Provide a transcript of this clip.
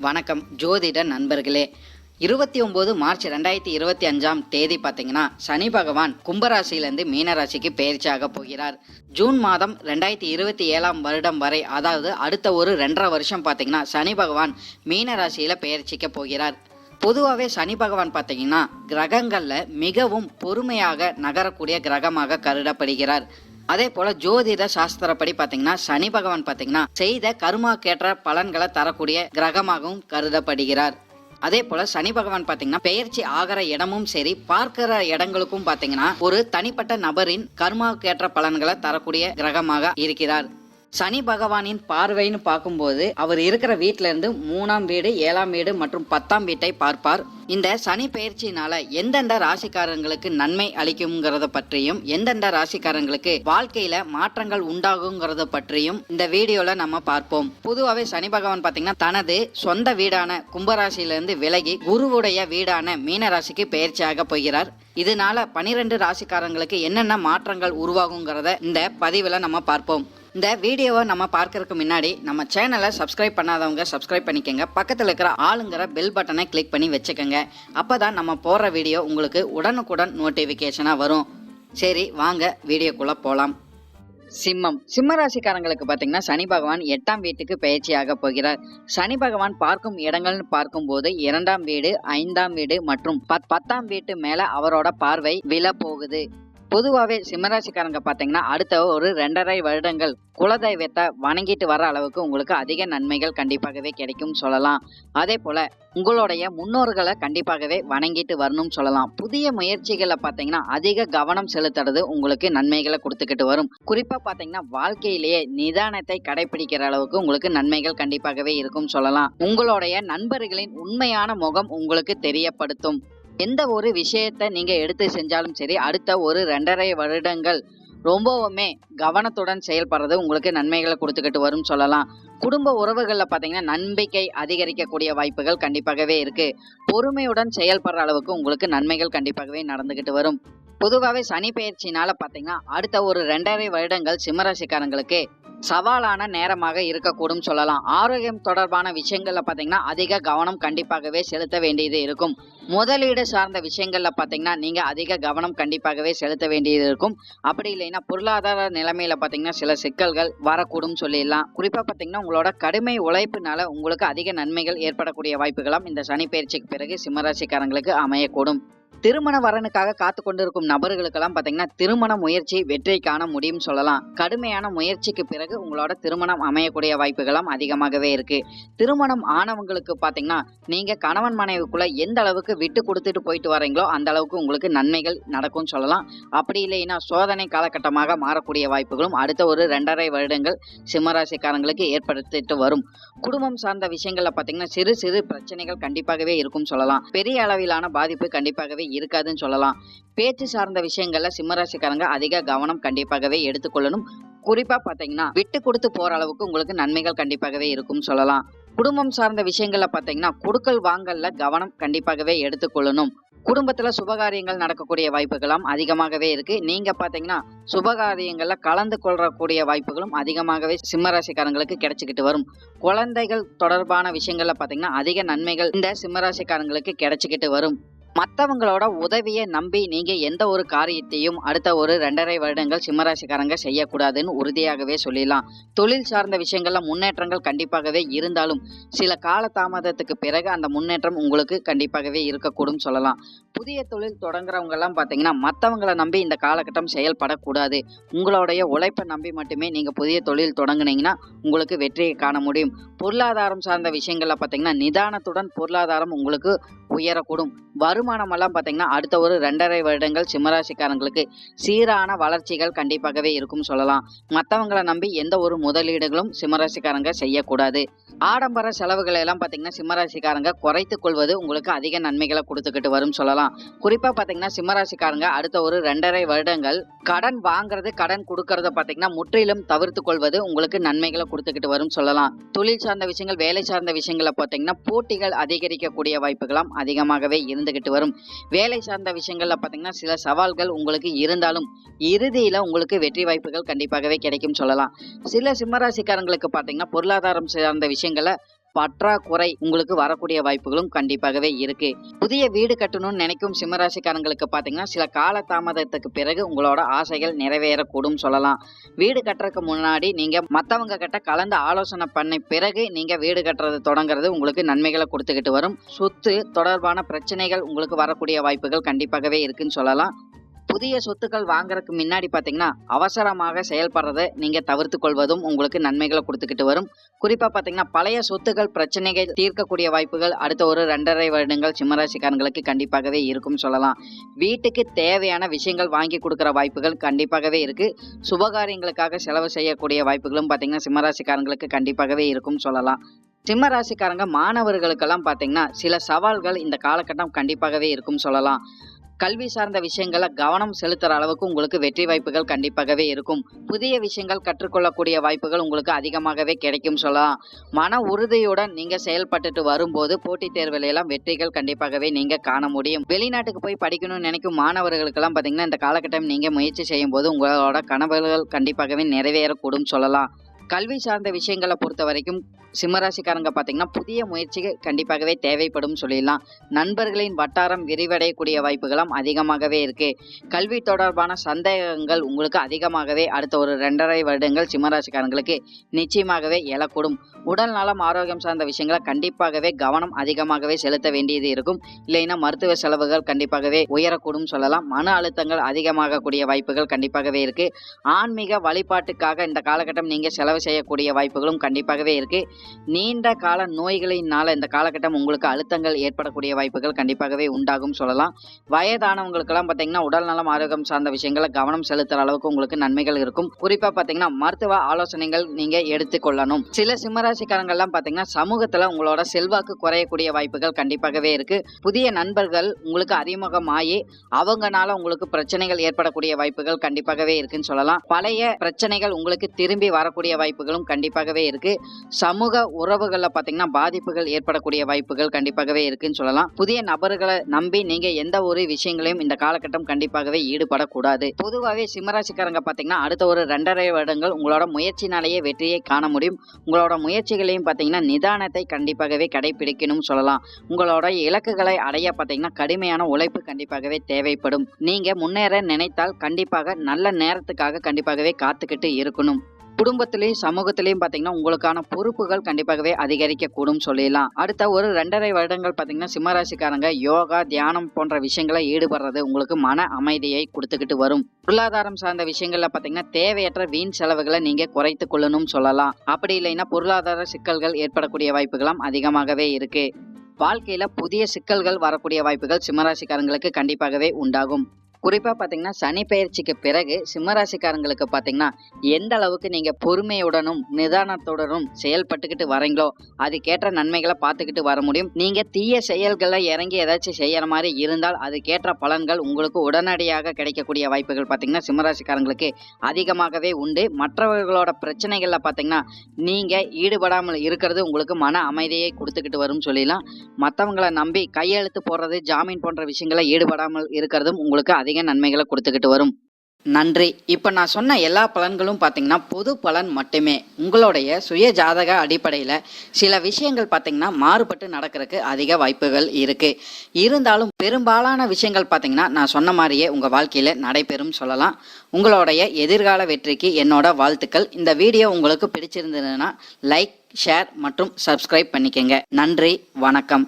வணக்கம் ஜோதிட நண்பர்களே. 29 மார்ச் 2025 பார்த்தீங்கன்னா சனி பகவான் கும்பராசியிலிருந்து மீனராசிக்கு பயிற்சியாக போகிறார். ஜூன் மாதம் 2027 வரை, அதாவது அடுத்த ஒரு 2.5 வருஷம் பார்த்தீங்கன்னா சனி பகவான் மீனராசியில் பயிற்சிக்க போகிறார். பொதுவாகவே சனி பகவான் பார்த்தீங்கன்னா கிரகங்களில் மிகவும் பொறுமையாக நகரக்கூடிய கிரகமாக கருதப்படுகிறார். அதே போல ஜோதிட சாஸ்திரப்படி பார்த்தீங்கன்னா சனி பகவான் பார்த்தீங்கன்னா செய்த கர்மாக்கேற்ற பலன்களை தரக்கூடிய கிரகமாகவும் கருதப்படுகிறார். அதே போல சனி பகவான் பார்த்தீங்கன்னா பெயர்ச்சி ஆகிற இடமும் சரி, பார்க்கிற இடங்களுக்கும் பார்த்தீங்கன்னா ஒரு தனிப்பட்ட நபரின் கர்மாக்கேற்ற பலன்களை தரக்கூடிய கிரகமாக இருக்கிறார். சனி பகவானின் பார்வைன்னு பார்க்கும்போது அவர் இருக்கிற வீட்டில இருந்து 3ஆம் வீடு, 7ஆம் வீடு மற்றும் 10ஆம் வீட்டை பார்ப்பார். இந்த சனி பயிற்சியினால எந்தெந்த ராசிக்காரங்களுக்கு நன்மை அளிக்கும்ங்கிறத பற்றியும், எந்தெந்த ராசிக்காரங்களுக்கு வாழ்க்கையில மாற்றங்கள் உண்டாகுங்கிறத பற்றியும் இந்த வீடியோல நம்ம பார்ப்போம். பொதுவாகவே சனி பகவான் பார்த்தீங்கன்னா தனது சொந்த வீடான கும்பராசியிலிருந்து விலகி குருவுடைய வீடான மீனராசிக்கு பயிற்சியாக போகிறார். இதனால 12 ராசிக்காரங்களுக்கு என்னென்ன மாற்றங்கள் உருவாகுங்கிறத இந்த பதிவில் நம்ம பார்ப்போம். இந்த வீடியோவை நம்ம பார்க்கறதுக்கு முன்னாடி நம்ம சேனலை சப்ஸ்கிரைப் பண்ணாதவங்க சப்ஸ்கிரைப் பண்ணிக்கோங்க. பக்கத்தில் இருக்கிற ஆளுங்கிற பெல் பட்டனை கிளிக் பண்ணி வச்சுக்கோங்க. அப்போ தான் நம்ம போடுற வீடியோ உங்களுக்கு உடனுக்குடன் நோட்டிஃபிகேஷனாக வரும். சரி, வாங்க வீடியோக்குள்ளே போகலாம். சிம்ம ராசிக்காரங்களுக்கு பார்த்தீங்கன்னா சனி பகவான் 8ஆம் வீட்டுக்கு பயிற்சியாக போகிறார். சனி பகவான் பார்க்கும் இடங்கள்னு பார்க்கும்போது 2ஆம் வீடு, 5ஆம் வீடு மற்றும் 10ஆம் வீட்டு மேலே அவரோட பார்வை விழ போகுது. பொதுவாகவே சிம்மராசிக்காரங்க பார்த்தீங்கன்னா அடுத்த ஒரு 2.5 வருடங்கள் குலதெய்வத்தை வணங்கிட்டு வர அளவுக்கு உங்களுக்கு அதிக நன்மைகள் கண்டிப்பாகவே கிடைக்கும் சொல்லலாம். அதே போல உங்களுடைய முன்னோர்களை கண்டிப்பாகவே வணங்கிட்டு வரணும்னு சொல்லலாம். புதிய முயற்சிகளை பார்த்தீங்கன்னா அதிக கவனம் செலுத்துறது உங்களுக்கு நன்மைகளை கொடுத்துக்கிட்டு வரும். குறிப்பா பார்த்தீங்கன்னா வாழ்க்கையிலேயே நிதானத்தை கடைபிடிக்கிற அளவுக்கு உங்களுக்கு நன்மைகள் கண்டிப்பாகவே இருக்கும் சொல்லலாம். உங்களுடைய நண்பர்களின் உண்மையான முகம் உங்களுக்கு தெரியப்படுத்தும். எந்த ஒரு விஷயத்தை நீங்க எடுத்து செஞ்சாலும் சரி, அடுத்த ஒரு 2.5 வருடங்கள் ரொம்பவுமே கவனத்துடன் செயல்படுறது உங்களுக்கு நன்மைகளை கொடுத்துக்கிட்டு வரும் சொல்லலாம். குடும்ப உறவுகளில் பார்த்தீங்கன்னா நம்பிக்கை அதிகரிக்கக்கூடிய வாய்ப்புகள் கண்டிப்பாகவே இருக்கு. பொறுமையுடன் செயல்படுற அளவுக்கு உங்களுக்கு நன்மைகள் கண்டிப்பாகவே நடந்துகிட்டு வரும். பொதுவாகவே சனி பயிற்சினால பார்த்தீங்கன்னா அடுத்த ஒரு 2.5 வருடங்கள் சிம்மராசிக்காரங்களுக்கு சவாலான நேரமாக இருக்கக்கூடும் சொல்லலாம். ஆரோக்கியம் தொடர்பான விஷயங்கள்ல பார்த்தீங்கன்னா அதிக கவனம் கண்டிப்பாகவே செலுத்த வேண்டியது இருக்கும். முதலீடு சார்ந்த விஷயங்கள்ல பார்த்தீங்கன்னா நீங்க அதிக கவனம் கண்டிப்பாகவே செலுத்த வேண்டியது இருக்கும். அப்படி இல்லைன்னா பொருளாதார நிலைமையில பார்த்தீங்கன்னா சில சிக்கல்கள் வரக்கூடும் சொல்லிடலாம். குறிப்பா பார்த்தீங்கன்னா உங்களோட கடுமை உழைப்புனால உங்களுக்கு அதிக நன்மைகள் ஏற்படக்கூடிய வாய்ப்புகளாம் இந்த சனி பயிற்சிக்கு பிறகு சிம்மராசிக்காரங்களுக்கு அமையக்கூடும். திருமண வரனுக்காக காத்து கொண்டிருக்கும் நபர்களுக்கெல்லாம் பார்த்தீங்கன்னா திருமண முயற்சி வெற்றி காண முடியும் சொல்லலாம். கடுமையான முயற்சிக்கு பிறகு உங்களோட திருமணம் அமையக்கூடிய வாய்ப்புகளும் அதிகமாகவே இருக்கு. திருமணம் ஆனவங்களுக்கு பார்த்தீங்கன்னா நீங்க கணவன் மனைவிக்குள்ள எந்த அளவுக்கு விட்டு கொடுத்துட்டு போயிட்டு வரீங்களோ அந்த அளவுக்கு உங்களுக்கு நன்மைகள் நடக்கும் சொல்லலாம். அப்படி இல்லைன்னா சோதனை காலகட்டமாக மாறக்கூடிய வாய்ப்புகளும் அடுத்த ஒரு 2.5 வருடங்கள் சிம்மராசிக்காரங்களுக்கு ஏற்படுத்திட்டு வரும். குடும்பம் சார்ந்த விஷயங்கள்ல பார்த்தீங்கன்னா சிறு சிறு பிரச்சனைகள் கண்டிப்பாகவே இருக்கும் சொல்லலாம். பெரிய அளவிலான பாதிப்பு கண்டிப்பாகவே இருக்காதுன்னு சொல்லலாம். பேச்சு சார்ந்த விஷயங்கள்ல சிம்மராசிக்காரங்க அதிக கவனம் கண்டிப்பாகவே எடுத்துக்கொள்ளணும். குறிப்பா பாத்தீங்கன்னா விட்டு கொடுத்து போற அளவுக்கு உங்களுக்கு நன்மைகள் கண்டிப்பாகவே இருக்கும் சொல்லலாம். குடும்பம் சார்ந்த விஷயங்கள்ல பாத்தீங்கன்னா கொடுக்கல் வாங்கல்ல கவனம் கண்டிப்பாகவே எடுத்துக்கொள்ளணும். குடும்பத்துல சுபகாரியங்கள் நடக்கக்கூடிய வாய்ப்புகளும் அதிகமாகவே இருக்கு. நீங்க பாத்தீங்கன்னா சுபகாரியங்கள்ல கலந்து கொள்ளக்கூடிய வாய்ப்புகளும் அதிகமாகவே சிம்மராசிக்காரங்களுக்கு கிடைச்சிக்கிட்டு வரும். குழந்தைகள் தொடர்பான விஷயங்கள்ல பாத்தீங்கன்னா அதிக நன்மைகள் இந்த சிம்மராசிக்காரங்களுக்கு கிடைச்சிக்கிட்டு வரும். மற்றவங்களோட உதவியை நம்பி நீங்க எந்த ஒரு காரியத்தையும் அடுத்த ஒரு 2.5 வருடங்கள் சிம்மராசிக்காரங்க செய்யக்கூடாதுன்னு உறுதியாகவே சொல்லிடலாம். தொழில் சார்ந்த விஷயங்கள்ல முன்னேற்றங்கள் கண்டிப்பாகவே இருந்தாலும் சில கால தாமதத்துக்கு பிறகு அந்த முன்னேற்றம் உங்களுக்கு கண்டிப்பாகவே இருக்கக்கூடும் சொல்லலாம். புதிய தொழில் தொடங்குறவங்க எல்லாம் பாத்தீங்கன்னா மற்றவங்களை நம்பி இந்த காலகட்டம் செயல்படக்கூடாது. உங்களுடைய உழைப்பை நம்பி மட்டுமே நீங்க புதிய தொழில் தொடங்குனீங்கன்னா உங்களுக்கு வெற்றியை காண முடியும். பொருளாதாரம் சார்ந்த விஷயங்கள்ல பாத்தீங்கன்னா நிதானத்துடன் பொருளாதாரம் உங்களுக்கு உயரக்கூடும். வருமானம் எல்லாம் பாத்தீங்கன்னா அடுத்த ஒரு 2.5 வருடங்கள் சிம்மராசிக்காரங்களுக்கு சீரான வளர்ச்சிகள் கண்டிப்பாகவே இருக்கும் சொல்லலாம். மற்றவங்களை நம்பி எந்த ஒரு முதலீடுகளும் சிம்மராசிக்காரங்க செய்யக்கூடாது. ஆடம்பர செலவுகளை எல்லாம் பாத்தீங்கன்னா சிம்மராசிக்காரங்க குறைத்துக் கொள்வது உங்களுக்கு அதிக நன்மைகளை கொடுத்துக்கிட்டு வரும் சொல்லலாம். குறிப்பா பாத்தீங்கன்னா சிம்மராசிக்காரங்க அடுத்த ஒரு 2.5 வருடங்கள் கடன் வாங்குறது, கடன் கொடுக்கறத பாத்தீங்கன்னா முற்றிலும் தவிர்த்து கொள்வது உங்களுக்கு நன்மைகளை கொடுத்துக்கிட்டு வரும் சொல்லலாம். தொழில் சார்ந்த விஷயங்கள், வேலை சார்ந்த விஷயங்களை பாத்தீங்கன்னா போட்டிகள் அதிகரிக்கக்கூடிய வாய்ப்புகளாம் அதிகமாகவே இருந்துகிட்டு வரும். வேலை சார்ந்த விஷயங்கள்ல பாத்தீங்கன்னா சில சவால்கள் உங்களுக்கு இருந்தாலும் இறுதியில உங்களுக்கு வெற்றி வாய்ப்புகள் கண்டிப்பாகவே கிடைக்கும் சொல்லலாம். சில சிம்மராசிக்காரங்களுக்கு பாத்தீங்கன்னா பொருளாதாரம் சார்ந்த விஷயங்களை பற்றாக்குறை உங்களுக்கு வரக்கூடிய வாய்ப்புகளும் கண்டிப்பாகவே இருக்கு. புதிய வீடு கட்டணும்னு நினைக்கும் சிம்மராசிக்காரங்களுக்கு பாத்தீங்கன்னா சில கால தாமதத்துக்கு பிறகு உங்களோட ஆசைகள் நிறைவேறக்கூடும் சொல்லலாம். வீடு கட்டுறதுக்கு முன்னாடி நீங்க மத்தவங்க கிட்ட கலந்து ஆலோசனை பண்ண பிறகு நீங்க வீடு கட்டுறது தொடங்குறது உங்களுக்கு நன்மைகளை கொடுத்துக்கிட்டு வரும். சொத்து தொடர்பான பிரச்சனைகள் உங்களுக்கு வரக்கூடிய வாய்ப்புகள் கண்டிப்பாகவே இருக்குன்னு சொல்லலாம். புதிய சொத்துக்கள் வாங்குறதுக்கு முன்னாடி பாத்தீங்கன்னா அவசரமாக செயல்படுறதை நீங்க தவிர்த்து கொள்வதும் உங்களுக்கு நன்மைகளை கொடுத்துக்கிட்டு வரும். குறிப்பா பாத்தீங்கன்னா பழைய சொத்துக்கள் பிரச்சனைகள் தீர்க்கக்கூடிய வாய்ப்புகள் அடுத்த ஒரு 2.5 வருடங்கள் சிம்மராசிக்காரங்களுக்கு கண்டிப்பாகவே இருக்கும் சொல்லலாம். வீட்டுக்கு தேவையான விஷயங்கள் வாங்கி கொடுக்குற வாய்ப்புகள் கண்டிப்பாகவே இருக்கு. சுபகாரியங்களுக்காக செலவு செய்யக்கூடிய வாய்ப்புகளும் பாத்தீங்கன்னா சிம்மராசிக்காரங்களுக்கு கண்டிப்பாகவே இருக்கும் சொல்லலாம். சிம்மராசிக்காரங்க மாணவர்களுக்கெல்லாம் பாத்தீங்கன்னா சில சவால்கள் இந்த காலகட்டம் கண்டிப்பாகவே இருக்கும் சொல்லலாம். கல்வி சார்ந்த விஷயங்களை கவனம் செலுத்துற அளவுக்கு உங்களுக்கு வெற்றி வாய்ப்புகள் கண்டிப்பாகவே இருக்கும். புதிய விஷயங்கள் கற்றுக்கொள்ளக்கூடிய வாய்ப்புகள் உங்களுக்கு அதிகமாகவே கிடைக்கும் சொல்லலாம். மன உறுதியுடன் நீங்க செயல்பட்டுட்டு வரும்போது போட்டித் தேர்வுல எல்லாம் வெற்றிகள் கண்டிப்பாகவே நீங்க காண முடியும். வெளிநாட்டுக்கு போய் படிக்கணும்னு நினைக்கும் மாணவர்களுக்கெல்லாம் பாத்தீங்கன்னா இந்த காலகட்டம் நீங்க முயற்சி செய்யும் போது உங்களோட கனவுகள் கண்டிப்பாகவே நிறைவேறக்கூடும் சொல்லலாம். கல்வி சார்ந்த விஷயங்களை பொறுத்த வரைக்கும் சிம்மராசிக்காரங்க பாத்தீங்கன்னா புதிய முயற்சிகள் கண்டிப்பாகவே தேவைப்படும் சொல்லிடலாம். நண்பர்களின் வட்டாரம் விரிவடையக்கூடிய வாய்ப்புகளும் அதிகமாகவே இருக்கு. கல்வி தொடர்பான சந்தேகங்கள் உங்களுக்கு அதிகமாகவே அடுத்த ஒரு 2.5 வருடங்கள் சிம்மராசிக்காரங்களுக்கு நிச்சயமாகவே எழக்கூடும். உடல் நலம் ஆரோக்கியம் சார்ந்த விஷயங்களை கண்டிப்பாகவே கவனம் அதிகமாகவே செலுத்த வேண்டியது இருக்கும். இல்லைன்னா மருத்துவ செலவுகள் கண்டிப்பாகவே உயரக்கூடும் சொல்லலாம். மன அழுத்தங்கள் அதிகமாகக்கூடிய வாய்ப்புகள் கண்டிப்பாகவே இருக்கு. ஆன்மீக வழிபாட்டுக்காக இந்த காலகட்டம் நீங்க செலவு செய்யக்கூடிய வாய்ப்புகளும் கண்டிப்பாகவே இருக்கு. நீண்ட கால நோய்களினால இந்த காலகட்டம் உங்களுக்கு அழுத்தங்கள் ஏற்படக்கூடிய வாய்ப்புகள் கண்டிப்பாகவே உண்டாகும் சொல்லலாம். வயதானவங்களுக்கெல்லாம் பாத்தீங்கன்னா உடல் நலம் ஆரோக்கியம் சார்ந்த விஷயங்களை கவனம் செலுத்துற அளவுக்கு உங்களுக்கு நன்மைகள் இருக்கும். குறிப்பா பாத்தீங்கன்னா மருத்துவ ஆலோசனைகள் நீங்க எடுத்துக்கொள்ளணும். சில சிம்மராசிக்காரங்க எல்லாம் பாத்தீங்கன்னா சமூகத்துல உங்களோட செல்வாக்கு குறையக்கூடிய வாய்ப்புகள் கண்டிப்பாகவே இருக்கு. புதிய நண்பர்கள் உங்களுக்கு அறிமுகமாகி அவங்கனால உங்களுக்கு பிரச்சனைகள் ஏற்படக்கூடிய வாய்ப்புகள் கண்டிப்பாகவே இருக்குன்னு சொல்லலாம். பழைய பிரச்சனைகள் உங்களுக்கு திரும்பி வரக்கூடிய வாய்ப்புகளும் கண்டிப்பாகவே இருக்கு. சமூக உறவுகள்ல பாத்தீங்கன்னா பாதிப்புகள் ஏற்படக்கூடிய வாய்ப்புகள் கண்டிப்பாகவே இருக்குன்னு சொல்லலாம். புதிய நபர்களை நம்பி நீங்க எந்த ஒரு விஷயங்களையும் இந்த காலகட்டம் கண்டிப்பாகவே ஈடுபடக்கூடாது. பொதுவாகவே சிம்மராசிக்காரங்க பாத்தீங்கன்னா அடுத்த ஒரு 2.5 வருடங்கள் உங்களோட முயற்சினாலேயே வெற்றியை காண முடியும். உங்களோட முயற்சிகளையும் பாத்தீங்கன்னா நிதானத்தை கண்டிப்பாகவே கடைபிடிக்கணும் சொல்லலாம். உங்களோட இலக்குகளை அடைய பாத்தீங்கன்னா கடுமையான உழைப்பு கண்டிப்பாகவே தேவைப்படும். நீங்க முன்னேற நினைத்தால் கண்டிப்பாக நல்ல நேரத்துக்காக கண்டிப்பாகவே காத்துக்கிட்டு இருக்கணும். குடும்பத்திலையும் சமூகத்திலையும் பாத்தீங்கன்னா உங்களுக்கான பொறுப்புகள் கண்டிப்பாகவே அதிகரிக்க கூடும் சொல்லிடலாம். அடுத்த ஒரு 2.5 வருடங்கள் பாத்தீங்கன்னா சிம்மராசிக்காரங்க யோகா தியானம் போன்ற விஷயங்களை ஈடுபடுறது உங்களுக்கு மன அமைதியை கொடுத்துக்கிட்டு வரும். பொருளாதாரம் சார்ந்த விஷயங்கள்ல பாத்தீங்கன்னா தேவையற்ற வீண் செலவுகளை நீங்க குறைத்து கொள்ளணும் சொல்லலாம். அப்படி இல்லைன்னா பொருளாதார சிக்கல்கள் ஏற்படக்கூடிய வாய்ப்புகளும் அதிகமாகவே இருக்கு. வாழ்க்கையில புதிய சிக்கல்கள் வரக்கூடிய வாய்ப்புகள் சிம்மராசிக்காரங்களுக்கு கண்டிப்பாகவே உண்டாகும். குறிப்பா பாத்தீங்கன்னா சனி பெயர்ச்சிக்கு பிறகு சிம்மராசிக்காரங்களுக்கு பாத்தீங்கன்னா எந்த அளவுக்கு நீங்க பொறுமையுடனும் நிதானத்துடனும் செயல்பட்டுக்கிட்டு வரீங்களோ அதுக்கேற்ற நன்மைகளை பார்த்துக்கிட்டு வர முடியும். நீங்க தீய செயல்களை இறங்கி ஏதாச்சும் செய்யற மாதிரி இருந்தால் அதுக்கேற்ற பலன்கள் உங்களுக்கு உடனடியாக கிடைக்கக்கூடிய வாய்ப்புகள் பாத்தீங்கன்னா சிம்மராசிக்காரங்களுக்கு அதிகமாகவே உண்டு. மற்றவர்களோட பிரச்சனைகள்ல பாத்தீங்கன்னா நீங்க ஈடுபடாமல் இருக்கிறது உங்களுக்கு மன அமைதியை கொடுத்துக்கிட்டு வரும் சொல்லிடலாம். மற்றவங்களை நம்பி கையெழுத்து போடுறது ஜாமீன் போன்ற விஷயங்களை ஈடுபடாமல் இருக்கிறதும் உங்களுக்கு அதிக நன்மைகளை கொடுத்துக்கிட்டு வரும். நன்றி. இப்போ நான் சொன்ன எல்லா பலன்களும் பார்த்தீங்கன்னா பொது பலன் மட்டுமே. உங்களுடைய சுய ஜாதக அடிப்படையில் சில விஷயங்கள் பார்த்தீங்கன்னா மாறுபட்டு நடக்கிறதுக்கு அதிக வாய்ப்புகள் இருக்குது. இருந்தாலும் பெரும்பாலான விஷயங்கள் பார்த்தீங்கன்னா நான் சொன்ன மாதிரியே உங்கள் வாழ்க்கையில் நடைபெறும் சொல்லலாம். உங்களுடைய எதிர்கால வெற்றிக்கு என்னோட வாழ்த்துக்கள். இந்த வீடியோ உங்களுக்கு பிடிச்சிருந்ததுன்னா லைக், ஷேர் மற்றும் சப்ஸ்கிரைப் பண்ணிக்கங்க. நன்றி, வணக்கம்.